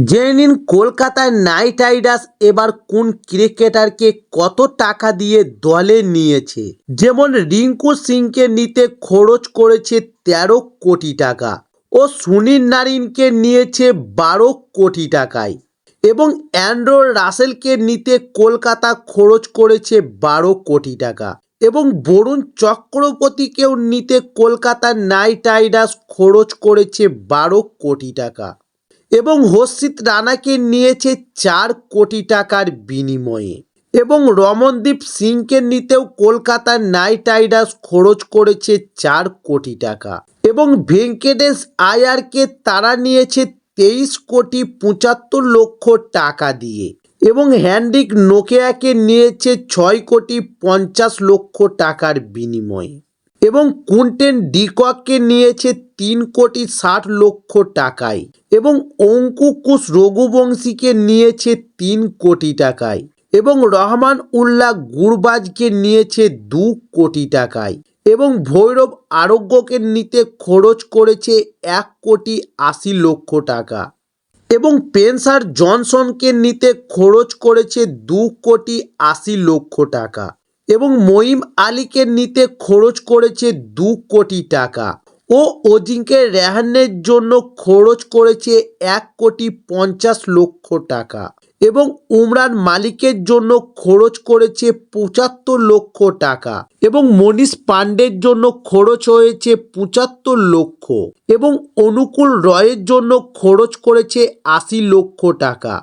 জেনে নিন কলকাতায় নাইট রাইডার্স এবার কোন ক্রিকেটারকে কত টাকা দিয়ে দলে নিয়েছে। যেমন রিঙ্কু সিংকে নিতে খরচ করেছে ১৩ কোটি টাকা ও সুনীল নারিনকে নিয়েছে ১২ কোটি টাকায় এবং অ্যান্ড্রু রাসেলকে নিতে কলকাতা খরচ করেছে ১২ কোটি টাকা এবং বরুণ চক্রবর্তীকেও নিতে কলকাতা নাইট রাইডার্স খরচ করেছে ১২ কোটি টাকা এবং হর্ষিত রানাকে নিয়েছে ৪ কোটি টাকার বিনিময়ে এবং রমনদীপ সিংকে নিতেও কলকাতা নাইট রাইডার্স খরচ করেছে ৪ কোটি টাকা এবং ভেঙ্কটেশ আয়ারকে তারা নিয়েছে ২৩ কোটি ৭৫ লক্ষ টাকা দিয়ে এবং হ্যান্ড্রিক নোকিয়াকে নিয়েছে ৬ কোটি ৫০ লক্ষ টাকার বিনিময়ে এবং কুইন্টন ডিককে নিয়েছে ৩ কোটি ৬০ লক্ষ টাকায় এবং অঙ্কু কুশ রঘুবংশীকে নিয়েছে ৩ কোটি টাকায় এবং রহমান উল্লাহ গুরবাজকে নিয়েছে ২ কোটি টাকায় এবং ভৈরব আরোগ্যকে নিতে খরচ করেছে ১ কোটি ৮০ লক্ষ টাকা এবং স্পেন্সার জনসনকে নিতে খরচ করেছে ২ কোটি ৮০ লক্ষ টাকা এবং মঈম আলীকে নিতে খরচ করেছে ২ কোটি টাকা ও অজিঙ্ক্য রেহানের জন্য খরচ করেছে ১ কোটি ৫০ লক্ষ টাকা এবং উমরান মালিকের জন্য খরচ করেছে ৭৫ লক্ষ টাকা এবং মনীষ পাণ্ডের জন্য খরচ হয়েছে ৭৫ লক্ষ এবং অনুকূল রয়ের জন্য খরচ করেছে ৮০ লক্ষ টাকা।